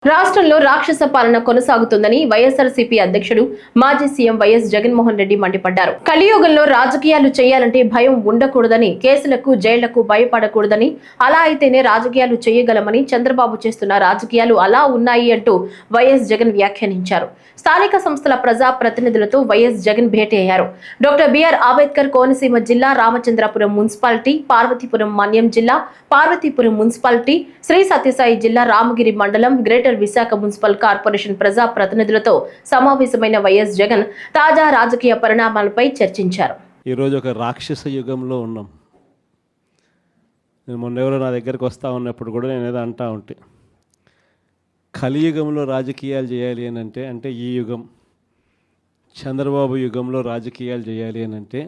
రాష్ట్రంలో రాక్షస పాలన కొనసాగుతుందని వైఎస్ఆర్సీపీ అధ్యక్షుడు మాజీ సీఎం వైఎస్ జగన్మోహన్ రెడ్డి మండిపడ్డారు. కలియుగంలో రాజకీయాలు చేయాలంటే భయం ఉండకూడదని, కేసులకు జైళ్లకు భయపడకూడదని, అలా అయితేనే రాజకీయాలు చేయగలమని, చంద్రబాబు చేస్తున్న రాజకీయాలు అలా ఉన్నాయి అంటూ వైఎస్ జగన్ వ్యాఖ్యానించారు. స్థానిక సంస్థల ప్రజా ప్రతినిధులతో వైఎస్ జగన్ భేటీ అయ్యారు. డాక్టర్ బిఆర్ అంబేద్కర్ కోనసీమ జిల్లా, రామచంద్రపురం మున్సిపాలిటీ, పార్వతీపురం మన్యం జిల్లా, పార్వతీపురం మున్సిపాలిటీ, శ్రీ సత్యసాయి జిల్లా, రామగిరి మండలం, గ్రేటర్ విశాఖ మున్సిపల్ కార్పొరేషన్ ప్రజా ప్రతినిధులతో సమావేశమైన వైఎస్ జగన్ తాజా రాజకీయ పరిణామాలపై చర్చించారు. ఈరోజు ఒక రాక్షస యుగంలో ఉన్నాం. నేను మొన్నెవరో నా దగ్గరికి వస్తూ ఉన్నప్పుడు కూడా నేను ఏదో అంటా ఉంటే, కలియుగంలో రాజకీయాలు చేయాలి అని అంటే ఈ యుగం చంద్రబాబు యుగంలో రాజకీయాలు చేయాలి అని అంటే,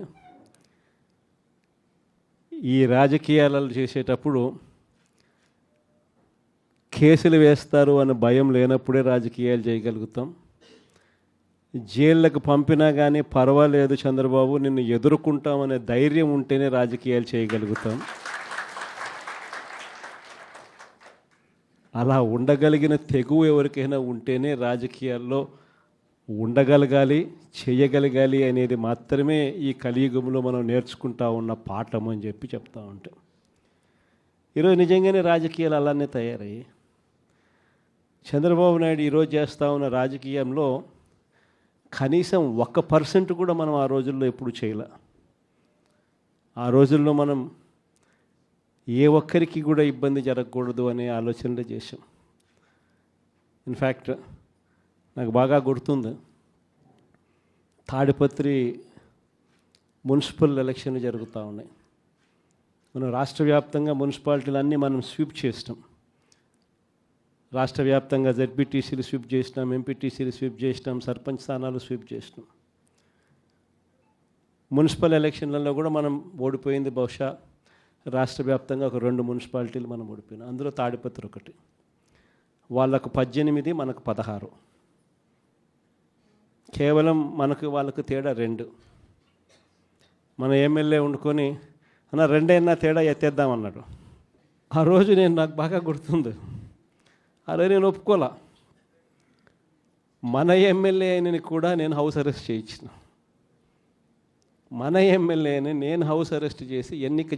ఈ రాజకీయాలు చేసేటప్పుడు కేసులు వేస్తారు అనే భయం లేనప్పుడే రాజకీయాలు చేయగలుగుతాం. జైళ్ళకు పంపినా కానీ పర్వాలేదు చంద్రబాబు, నిన్ను ఎదుర్కొంటామనే ధైర్యం ఉంటేనే రాజకీయాలు చేయగలుగుతాం. అలా ఉండగలిగిన తెగువ ఎవరికైనా ఉంటేనే రాజకీయాల్లో ఉండగలగాలి, చేయగలగాలి అనేది మాత్రమే ఈ కలియుగంలో మనం నేర్చుకుంటా ఉన్న పాఠం అని చెప్పి చెప్తా ఉంటాం. ఈరోజు నిజంగానే రాజకీయాలు అలానే తయారయ్యాయి. చంద్రబాబు నాయుడు ఈరోజు చేస్తూ ఉన్న రాజకీయంలో కనీసం 1% కూడా మనం ఆ రోజుల్లో ఎప్పుడు చేయలే. ఆ రోజుల్లో మనం ఏ ఒక్కరికి కూడా ఇబ్బంది జరగకూడదు అనే ఆలోచనలు చేశాం. ఇన్ఫ్యాక్ట్ నాకు బాగా గుర్తుంది, తాడిపత్రి మున్సిపల్ ఎలక్షన్లు జరుగుతూ ఉన్నాయి. మనం రాష్ట్ర వ్యాప్తంగా మున్సిపాలిటీలన్నీ మనం స్వీప్ చేసినాం. రాష్ట్ర వ్యాప్తంగా జెడ్పీటీసీలు స్వీప్ చేసినాం, ఎంపీటీసీలు స్వీప్ చేసినాం, సర్పంచ్ స్థానాలు స్వీప్ చేసినాం. మున్సిపల్ ఎలక్షన్లలో కూడా మనం ఓడిపోయింది బహుశా రాష్ట్ర వ్యాప్తంగా ఒక 2 మున్సిపాలిటీలు మనం ఓడిపోయినాం. అందులో తాడిపత్రి ఒకటి. వాళ్ళకు 18, మనకు 16. కేవలం వాళ్ళకు తేడా 2. మన ఎమ్మెల్యే వండుకొని అన్న 2 తేడా ఎత్తేద్దామన్నాడు. ఆ రోజు నాకు బాగా గుర్తుంది. అరే నేను ఒప్పుకోలా. మన ఎమ్మెల్యే అయినని కూడా నేను హౌస్ అరెస్ట్ చేయించిన. మన ఎమ్మెల్యేని నేను హౌస్ అరెస్ట్ చేసి ఎన్నిక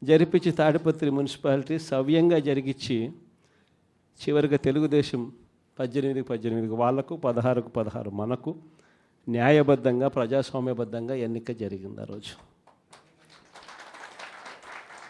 జరిపించి తాడిపత్రి మున్సిపాలిటీ సవ్యంగా జరిగించి చివరిగా తెలుగుదేశం 18 వాళ్ళకు, 16 మనకు న్యాయబద్ధంగా ప్రజాస్వామ్యబద్ధంగా ఎన్నిక జరిగింది ఆ రోజు.